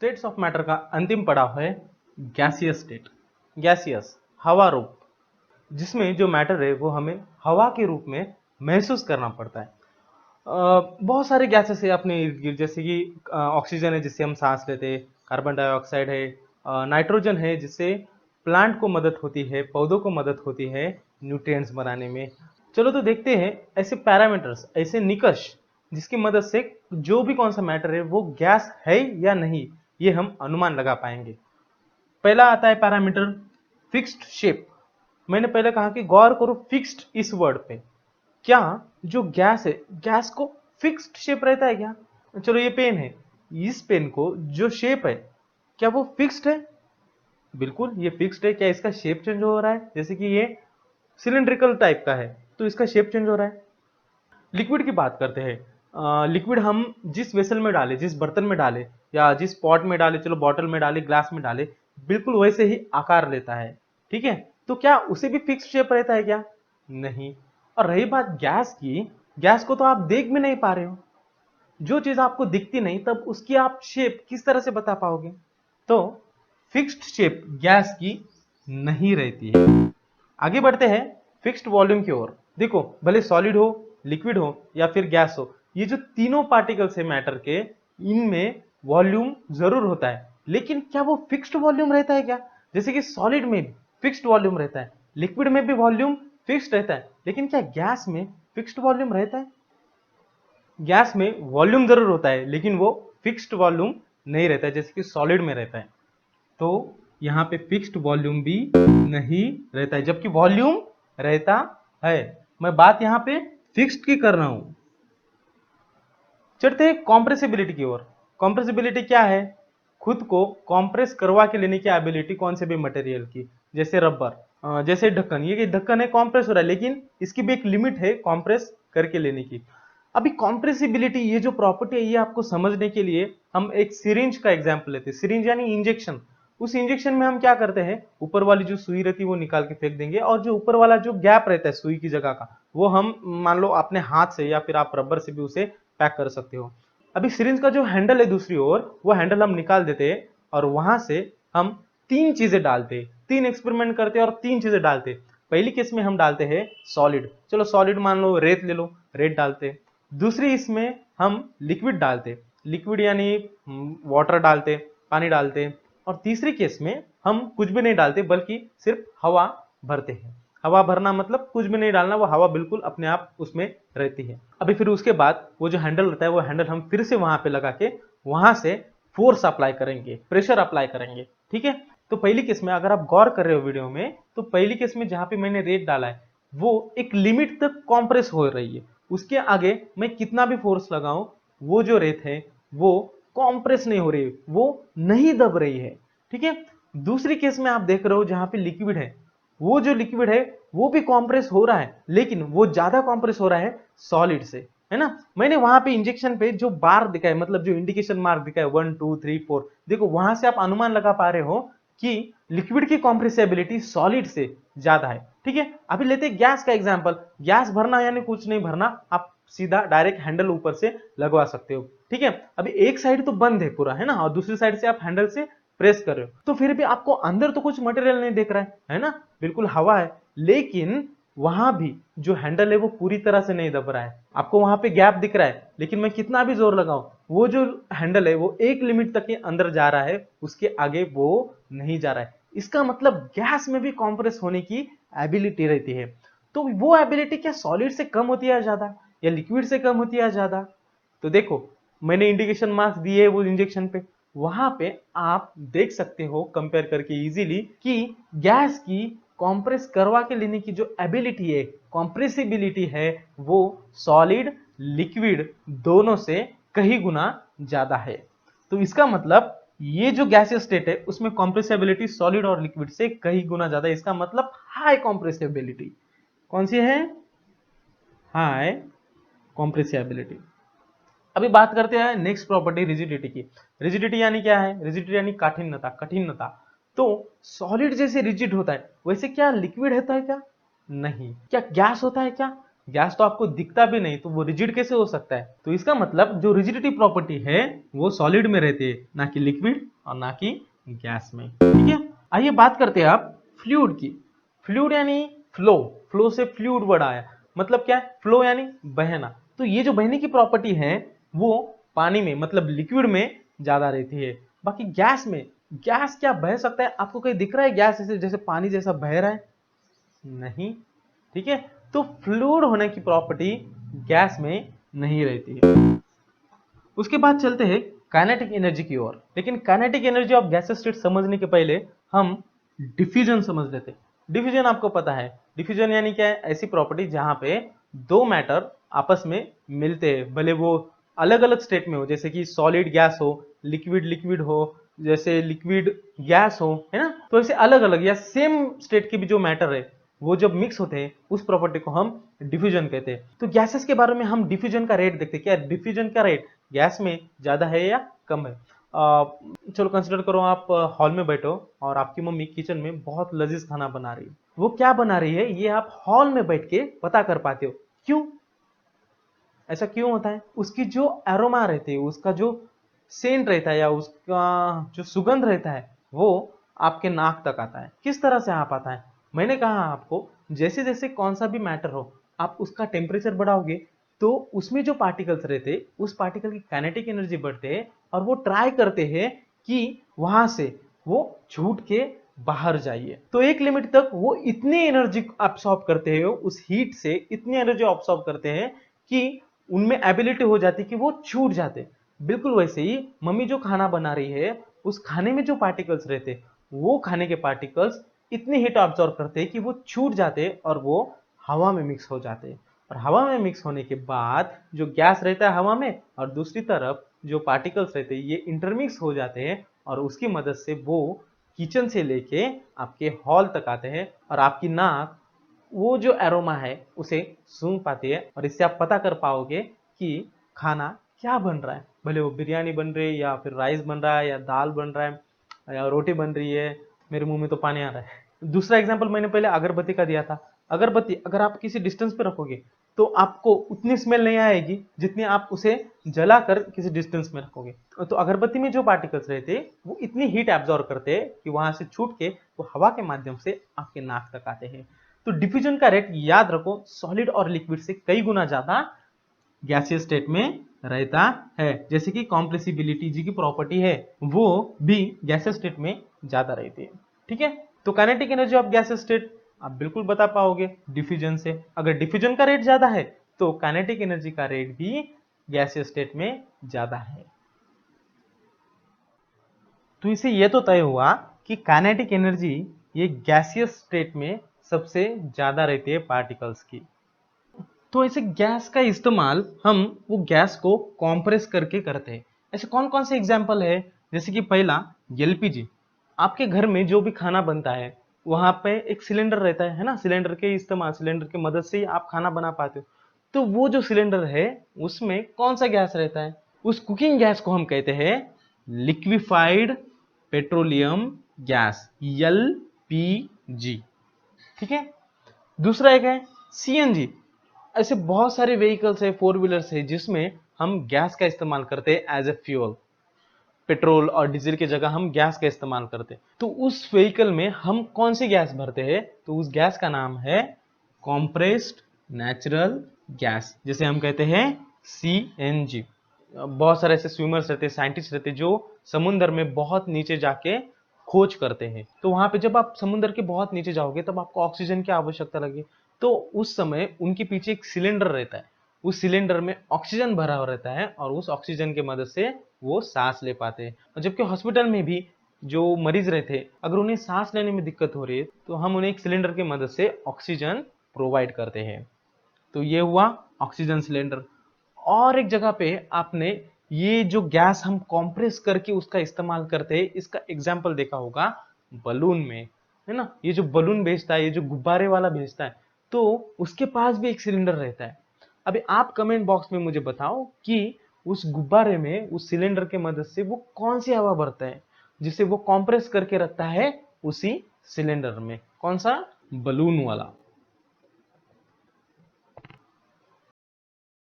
States of matter का अंतिम पड़ाव है गैसियस स्टेट। गैसियस हवा रूप, जिसमें जो मैटर है वो हमें हवा के रूप में महसूस करना पड़ता है। बहुत सारे गैसेस है अपने इर्द गिर्द, जैसे कि ऑक्सीजन है जिससे हम सांस लेते हैं, कार्बन डाइऑक्साइड है, नाइट्रोजन है जिससे प्लांट को मदद होती है, पौधों को मदद होती है न्यूट्रिएंट्स बनाने में। चलो तो देखते हैं ऐसे पैरामीटर्स, ऐसे निकष जिसकी मदद से जो भी कौन सा मैटर है वो गैस है या नहीं, ये हम अनुमान लगा पाएंगे। पहला आता है पैरामीटर फिक्स्ड शेप। मैंने पहले कहा कि गौर करो फिक्स्ड इस वर्ड पे। क्या जो गैस है, गैस को फिक्स्ड शेप रहता है क्या? चलो ये पेन है, इस पेन को जो शेप है क्या वो फिक्स्ड है? बिल्कुल ये फिक्स्ड है। क्या इसका शेप चेंज हो रहा है? जैसे कि ये सिलिंड्रिकल टाइप का है तो इसका शेप चेंज हो रहा है। लिक्विड की बात करते हैं। लिक्विड हम जिस वेसल में डाले, जिस बर्तन में डाले या जिस पॉट में डाले, चलो बॉटल में डाले, ग्लास में डाले, बिल्कुल वैसे ही आकार लेता है। ठीक है, तो क्या उसे भी फिक्स शेप रहता है क्या? नहीं। और रही बात गैस की, गैस को तो आप देख भी नहीं पा रहे हो। जो चीज आपको दिखती नहीं तब उसकी आप शेप किस तरह से बता पाओगे? तो फिक्स्ड शेप गैस की नहीं रहती है। आगे बढ़ते हैं फिक्स्ड वॉल्यूम की ओर। देखो भले सॉलिड हो, लिक्विड हो या फिर गैस हो, ये जो तीनों पार्टिकल्स है मैटर के, इनमें वॉल्यूम जरूर होता है, लेकिन क्या वो फिक्स्ड वॉल्यूम रहता है क्या? जैसे कि सॉलिड में भी फिक्स्ड वॉल्यूम रहता है, लिक्विड में भी वॉल्यूम फिक्स्ड रहता है, लेकिन क्या गैस में फिक्स्ड वॉल्यूम रहता है? गैस में वॉल्यूम जरूर होता है लेकिन वो फिक्स्ड वॉल्यूम नहीं रहता है जैसे कि सॉलिड में रहता है। तो यहाँ पे फिक्स्ड वॉल्यूम भी नहीं रहता है, जबकि वॉल्यूम रहता है। मैं बात यहाँ पे फिक्स्ड की कर रहा हूं। चलते हैं कॉम्प्रेसिबिलिटी की ओर। कॉम्प्रेसिबिलिटी क्या है? खुद को कॉम्प्रेस करवा के लेने की एबिलिटी कौन से भी मटेरियल की, जैसे रबर, जैसे ढक्कन। ये ढक्कन है, कॉम्प्रेस हो रहा है, लेकिन इसकी भी एक लिमिट है कॉम्प्रेस करके लेने की। अभी कॉम्प्रेसिबिलिटी ये जो प्रॉपर्टी है, ये आपको समझने के लिए हम एक सिरिंज का एग्जांपल लेते हैं। सिरिंज यानी इंजेक्शन। उस इंजेक्शन में हम क्या करते हैं, ऊपर वाली जो सुई रहती है वो निकाल के फेंक देंगे, और जो ऊपर वाला जो गैप रहता है सुई की जगह का, वो हम मान लो अपने हाथ से या फिर आप रबर से भी उसे पैक कर सकते हो। अभी सिरिंज का जो हैंडल है दूसरी ओर, वो हैंडल हम निकाल देते हैं और वहां से हम तीन चीजें डालते हैं, तीन एक्सपेरिमेंट करते हैं और तीन चीजें डालते हैं। पहली केस में हम डालते हैं सॉलिड, चलो सॉलिड मान लो रेत ले लो, रेत डालते हैं। दूसरी इसमें हम लिक्विड डालते, लिक्विड यानी वाटर डालते, पानी डालते। और तीसरी केस में हम कुछ भी नहीं डालते बल्कि सिर्फ हवा भरते हैं। हवा भरना मतलब कुछ भी नहीं डालना, वो हवा बिल्कुल अपने आप उसमें रहती है। अभी फिर उसके बाद वो जो हैंडल रहता है, वो हैंडल हम फिर से वहां पे लगा के वहां से फोर्स अप्लाई करेंगे, प्रेशर अप्लाई करेंगे। ठीक है, तो पहली केस में अगर आप गौर कर रहे हो वीडियो में, तो पहली केस में जहां पे मैंने रेत डाला है वो एक लिमिट तक कॉम्प्रेस हो रही है, उसके आगे मैं कितना भी फोर्स लगाऊं वो जो रेत है वो कॉम्प्रेस नहीं हो रही है, वो नहीं दब रही है। ठीक है, दूसरी केस में आप देख रहे हो जहां पे लिक्विड है, वो जो लिक्विड है वो भी कॉम्प्रेस हो रहा है, लेकिन वो ज्यादा कॉम्प्रेस हो रहा है सॉलिड से, है ना। मैंने वहां पे इंजेक्शन पे जो बार दिखा है, मतलब जो इंडिकेशन मार्क दिखा है 1 2 3 4, देखो वहां से आप अनुमान लगा पा रहे हो कि लिक्विड की कॉम्प्रेसिबिलिटी सॉलिड से ज्यादा है। ठीक है, अभी लेते हैं गैस का एग्जांपल। गैस भरना यानी कुछ नहीं भरना, आप सीधा डायरेक्ट हैंडल ऊपर से लगवा सकते हो। ठीक है, अभी एक साइड तो बंद है पूरा, है ना, और दूसरी साइड से आप हैंडल से प्रेस कर रहे हो, तो फिर भी आपको अंदर तो कुछ मटेरियल नहीं दिख रहा है ना, बिल्कुल हवा है, लेकिन वहां भी जो हैंडल है वो पूरी तरह से नहीं दब रहा है। आपको वहां पे गैप दिख रहा है, लेकिन मैं कितना भी जोर लगाऊं वो जो हैंडल है वो एक लिमिट तक के अंदर जा रहा है, उसके आगे वो नहीं जा रहा है। इसका मतलब गैस में भी कॉम्प्रेस होने की एबिलिटी रहती है। तो वो एबिलिटी क्या सॉलिड से कम होती है ज्यादा, या लिक्विड से कम होती है ज्यादा? तो देखो मैंने इंडिकेशन मार्क्स दिए वो इंजेक्शन पे, वहां पे आप देख सकते हो कंपेयर करके इजीली कि गैस की कॉम्प्रेस करवा के लेने की जो एबिलिटी है, कॉम्प्रेसिबिलिटी है, वो सॉलिड लिक्विड दोनों से कई गुना ज्यादा है। तो इसका मतलब ये जो गैसियस स्टेट है उसमें कॉम्प्रेसिबिलिटी सॉलिड और लिक्विड से कई गुना ज्यादा है। इसका मतलब हाई कॉम्प्रेसिबिलिटी। कौन सी है? High compressibility. अभी बात करते हैं नेक्स्ट प्रॉपर्टी रिजिडिटी की। रिजिडिटी यानी क्या है? रिजिडिटी यानी काठिन्यता, कठिनता। तो सॉलिड जैसे रिजिड होता है वैसे क्या लिक्विड होता है क्या? नहीं। क्या गैस होता है क्या? गैस तो आपको दिखता भी नहीं, तो वो रिजिड कैसे हो सकता है? तो इसका मतलब जो रिजिडिटी प्रॉपर्टी है वो सॉलिड में रहती है, ना कि लिक्विड और ना कि गैस में। ठीक है, आइए बात करते हैं आप फ्लूइड की। फ्लूइड यानी फ्लो, फ्लो से फ्लूइड वर्ड आया, मतलब क्या है? फ्लो यानी बहना। तो ये जो बहने की प्रॉपर्टी है वो पानी में मतलब लिक्विड में ज्यादा रहती है। बाकी गैस में, गैस क्या बह सकता है? आपको कहीं दिख रहा है गैस ऐसे जैसे पानी जैसा बह रहा है? नहीं। ठीक है, तो फ्लूइड होने की प्रॉपर्टी गैस में नहीं रहती है। उसके बाद चलते हैं काइनेटिक एनर्जी की ओर। लेकिन kinetic energy of gases state समझने के पहले हम डिफ्यूजन समझ लेते हैं। डिफ्यूजन आपको पता है, डिफ्यूजन यानी क्या है? ऐसी प्रॉपर्टी जहां पे दो मैटर आपस में मिलते हैं, भले वो अलग अलग स्टेट में हो, जैसे कि सॉलिड गैस हो, लिक्विड लिक्विड हो, जैसे लिक्विड गैस हो, है ना? तो ऐसे अलग अलग या सेम स्टेट के भी जो मैटर है वो जब मिक्स होते हैं उस प्रॉपर्टी को हम डिफ्यूजन कहते हैं। तो गैसेस के बारे में हम डिफ्यूजन का रेट देखते हैं। क्या डिफ्यूजन का रेट गैस में ज्यादा है या कम है? चलो कंसिडर करो आप हॉल में बैठो और आपकी मम्मी किचन में बहुत लजीज खाना बना रही है। वो क्या बना रही है ये आप हॉल में बैठ के पता कर पाते हो। क्यों? ऐसा क्यों होता है? उसकी जो एरोमा रहती है, उसका जो सेंट रहता है या उसका जो सुगंध रहता है वो आपके नाक तक आता है। किस तरह से आ पाता है? मैंने कहा आपको, जैसे जैसे कौन सा भी मैटर हो आप उसका टेम्परेचर बढ़ाओगे तो उसमें जो पार्टिकल्स रहते उस पार्टिकल की काइनेटिक एनर्जी बढ़ते हैं और वो ट्राई करते हैं कि वहां से वो छूट के बाहर जाइए। तो एक लिमिट तक वो इतनी एनर्जी अब्सॉर्ब करते हैं, उस हीट से इतनी एनर्जी अब्सॉर्ब करते हैं कि उनमें एबिलिटी हो जाती कि वो छूट जाते। बिल्कुल वैसे ही मम्मी जो खाना बना रही है उस खाने में जो पार्टिकल्स रहते वो खाने के पार्टिकल्स इतनी हीट अब्सॉर्ब करते कि वो छूट जाते और वो हवा में मिक्स हो जाते। और हवा में मिक्स होने के बाद जो गैस रहता है हवा में और दूसरी तरफ जो पार्टिकल्स रहते हैं ये इंटरमिक्स हो जाते हैं और उसकी मदद से वो किचन से लेके आपके हॉल तक आते हैं और आपकी नाक वो जो एरोमा है उसे सूंघ पाती है और इससे आप पता कर पाओगे कि खाना क्या बन रहा है। भले वो बिरयानी बन रही है या फिर राइस बन रहा है या दाल बन रहा है या रोटी बन रही है। मेरे मुंह में तो पानी आ रहा है। दूसरा एग्जांपल मैंने पहले अगरबत्ती का दिया था। अगरबत्ती अगर आप किसी डिस्टेंस पे रखोगे तो आपको उतनी स्मेल नहीं आएगी जितनी आप उसे जलाकर किसी डिस्टेंस में रखोगे। तो अगरबत्ती में जो पार्टिकल्स रहते हैं वो इतनी हीट एब्जॉर्ब करते हैं कि वहां से छूट के वो हवा के माध्यम से आपके नाक तक आते हैं। तो डिफ्यूजन का रेट याद रखो, सॉलिड और लिक्विड से कई गुना ज्यादा गैसियस स्टेट में रहता है। जैसे कि कॉम्प्रेसिबिलिटी जी की प्रॉपर्टी है वो भी गैसियस स्टेट में ज्यादा रहती है। ठीक है, तो kinetic energy of gaseous state आप बिल्कुल बता पाओगे डिफ्यूजन से। अगर डिफ्यूजन का रेट ज्यादा है तो काइनेटिक एनर्जी का रेट भी गैसियस स्टेट में ज्यादा है। तो इससे यह तो तय हुआ कि काइनेटिक एनर्जी ये गैसियस स्टेट में सबसे ज्यादा रहती है पार्टिकल्स की। तो ऐसे गैस का इस्तेमाल हम वो गैस को कॉम्प्रेस करके करते हैं। ऐसे कौन कौन से एग्जाम्पल है? जैसे कि पहला एलपीजी। आपके घर में जो भी खाना बनता है वहां पे एक सिलेंडर रहता है ना? सिलेंडर के इस्तेमाल, सिलेंडर की मदद से ही आप खाना बना पाते हो। तो वो जो सिलेंडर है उसमें कौन सा गैस रहता है? उस कुकिंग गैस को हम कहते हैं लिक्विफाइड पेट्रोलियम गैस, एलपीजी। ठीक है, दूसरा एक है सीएनजी। ऐसे बहुत सारे व्हीकल्स है, फोर व्हीलर्स है जिसमें हम गैस का इस्तेमाल करते हैं एज ए फ्यूल। पेट्रोल और डीजल की जगह हम गैस का इस्तेमाल करते हैं। तो उस व्हीकल में हम कौन सी गैस भरते हैं? तो उस गैस का नाम है कॉम्प्रेस्ड नेचुरल गैस, जिसे हम कहते हैं सीएनजी। बहुत सारे ऐसे स्विमर्स रहते हैं, साइंटिस्ट रहते हैं जो समुद्र में बहुत नीचे जाके खोज करते हैं। तो वहां पे जब आप समुद्र के बहुत नीचे जाओगे तब आपको ऑक्सीजन की आवश्यकता लगे। तो उस समय उनके पीछे एक सिलेंडर रहता है, उस सिलेंडर में ऑक्सीजन भरा हुआ रहता है और उस ऑक्सीजन की मदद से वो सांस ले पाते हैं। और जबकि हॉस्पिटल में भी जो मरीज रहते हैं अगर उन्हें सांस लेने में दिक्कत हो रही है तो हम उन्हें एक सिलेंडर की मदद से ऑक्सीजन प्रोवाइड करते हैं। तो ये हुआ ऑक्सीजन सिलेंडर। और एक जगह पे आपने ये जो गैस हम कंप्रेस करके उसका इस्तेमाल करते हैं इसका एग्जाम्पल देखा होगा बलून में, है ना? ये जो बलून भेजता है, ये जो गुब्बारे वाला भेजता है, तो उसके पास भी एक सिलेंडर रहता है। अभी आप कमेंट बॉक्स में मुझे बताओ कि उस गुब्बारे में उस सिलेंडर के मदद से वो कौन सी हवा भरता है जिसे वो कंप्रेस करके रखता है उसी सिलेंडर में? कौन सा? बलून वाला।